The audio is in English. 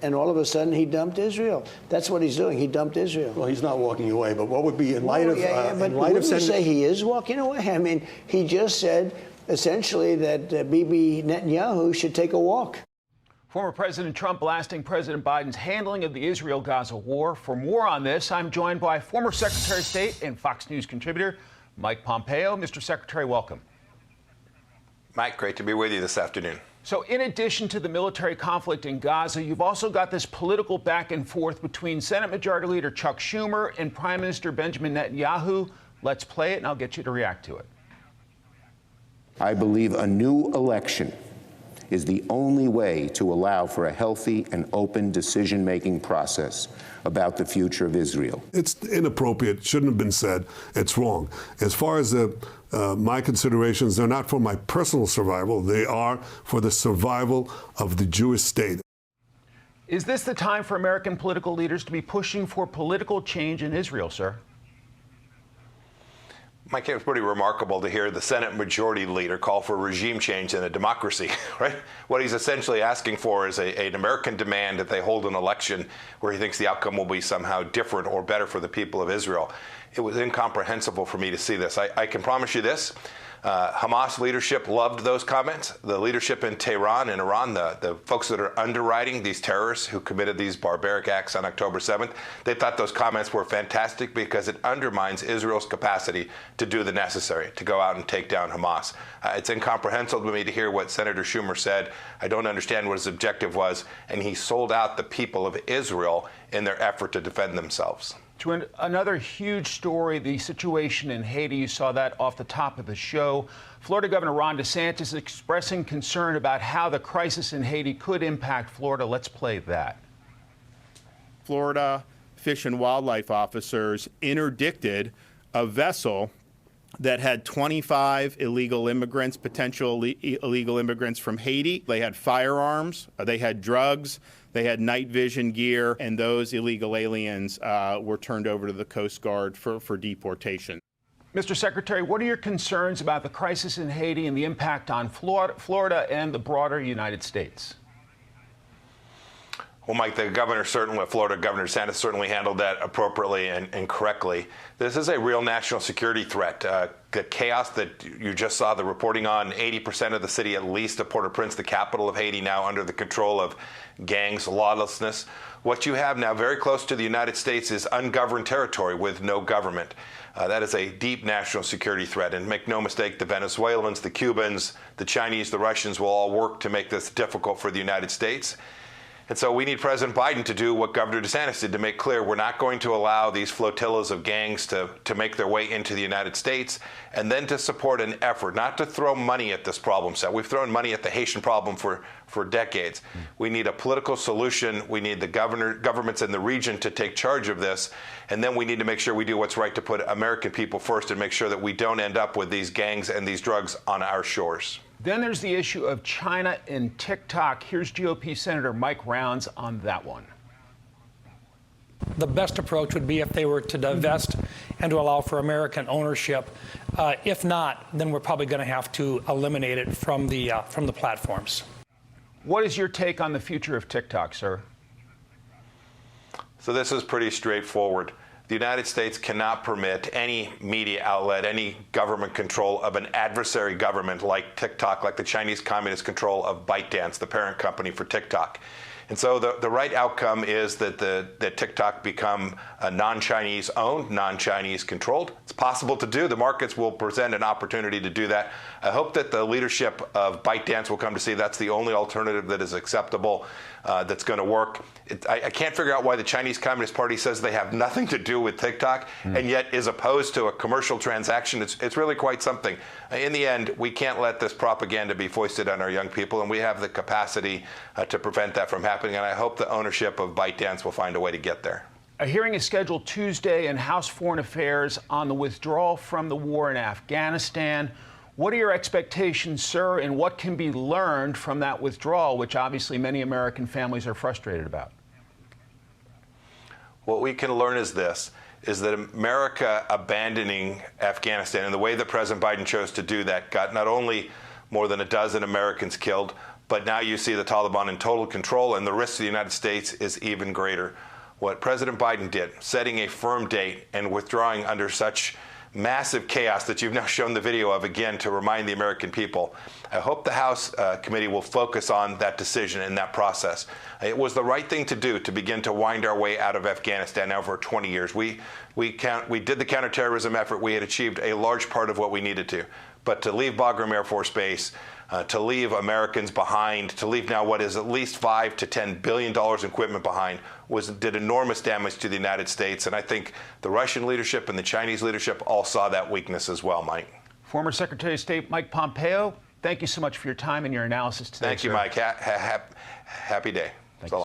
and all of a sudden he dumped Israel. That's what he's doing. He dumped Israel. Well, he's not walking away, but what would be in light of... But wouldn't you say he is walking away? I mean, he just said, essentially, that Bibi Netanyahu should take a walk. Former President Trump blasting President Biden's handling of the Israel-Gaza war. For more on this, I'm joined by former Secretary of State and Fox News contributor Mike Pompeo. Mr. Secretary, welcome. Mike, great to be with you this afternoon. So in addition to the military conflict in Gaza, you've also got this political back and forth between Senate Majority Leader Chuck Schumer and Prime Minister Benjamin Netanyahu. Let's play it, and I'll get you to react to it. I believe a new election is the only way to allow for a healthy and open decision-making process about the future of Israel. It's inappropriate, shouldn't have been said. It's wrong. As far as my considerations, they're not for my personal survival. They are for the survival of the Jewish state. Is this the time for American political leaders to be pushing for political change in Israel, sir? Mike, it was pretty remarkable to hear the Senate Majority Leader call for regime change in a democracy, right? What he's essentially asking for is an American demand that they hold an election where he thinks the outcome will be somehow different or better for the people of Israel. It was incomprehensible for me to see this. I can promise you this. Hamas leadership loved those comments. The leadership in Tehran and Iran, the folks that are underwriting these terrorists who committed these barbaric acts on October 7th, they thought those comments were fantastic because it undermines Israel's capacity to do the necessary, to go out and take down Hamas. It's incomprehensible to me to hear what Senator Schumer said. I don't understand what his objective was, and he sold out the people of Israel in their effort to defend themselves. To another huge story, the situation in Haiti. You saw that off the top of the show. Florida Governor Ron DeSantis is expressing concern about how the crisis in Haiti could impact Florida. Let's play that. Florida Fish and Wildlife officers interdicted a vessel that had 25 illegal immigrants, potential illegal immigrants from Haiti. They had firearms, they had drugs, they had night vision gear, and those illegal aliens were turned over to the Coast Guard for deportation. Mr. Secretary, what are your concerns about the crisis in Haiti and the impact on Florida and the broader United States? Well, Mike, Florida Governor DeSantis certainly handled that appropriately and correctly. This is a real national security threat. The chaos that you just saw, the reporting on 80% of the city, at least of Port-au-Prince, the capital of Haiti, now under the control of gangs, lawlessness. What you have now very close to the United States is ungoverned territory with no government. That is a deep national security threat. And make no mistake, the Venezuelans, the Cubans, the Chinese, the Russians will all work to make this difficult for the United States. And so we need President Biden to do what Governor DeSantis did, to make clear we're not going to allow these flotillas of gangs to make their way into the United States, and then to support an effort, not to throw money at this problem set. We've thrown money at the Haitian problem for decades. We need a political solution. We need the governments in the region to take charge of this. And then we need to make sure we do what's right to put American people first and make sure that we don't end up with these gangs and these drugs on our shores. Then there's the issue of China and TikTok. Here's GOP Senator Mike Rounds on that one. The best approach would be if they were to divest and to allow for American ownership. If not, then we're probably going to have to eliminate it from the platforms. What is your take on the future of TikTok, sir? So this is pretty straightforward. The United States cannot permit any media outlet, any government control of an adversary government like TikTok, like the Chinese Communist control of ByteDance, the parent company for TikTok. And so the right outcome is that that TikTok become non-Chinese owned, non-Chinese controlled. It's possible to do. The markets will present an opportunity to do that. I hope that the leadership of ByteDance will come to see that's the only alternative that is acceptable, that's going to work. I can't figure out why the Chinese Communist Party says they have nothing to do with TikTok and yet is opposed to a commercial transaction. It's really quite something. In the end, we can't let this propaganda be foisted on our young people, and we have the capacity to prevent that from happening. And I hope the ownership of ByteDance will find a way to get there. A hearing is scheduled Tuesday in House Foreign Affairs on the withdrawal from the war in Afghanistan. What are your expectations, sir, and what can be learned from that withdrawal, which obviously many American families are frustrated about? What we can learn is this, is that America abandoning Afghanistan and the way that President Biden chose to do that got not only more than a dozen Americans killed, But now you see the Taliban in total control, and the risk to the United States is even greater. What President Biden did, setting a firm date and withdrawing under such massive chaos that you've now shown the video of again to remind the American people. I hope the House committee will focus on that decision and that process. It was the right thing to do to begin to wind our way out of Afghanistan now for 20 years. We did the counterterrorism effort. We had achieved a large part of what we needed to. But to leave Bagram Air Force Base, to leave Americans behind, to leave now what is at least $5 to $10 billion in equipment behind, did enormous damage to the United States. And I think the Russian leadership and the Chinese leadership all saw that weakness as well, Mike. Former Secretary of State Mike Pompeo, thank you so much for your time and your analysis today. Thank you, sir. Mike. Happy day.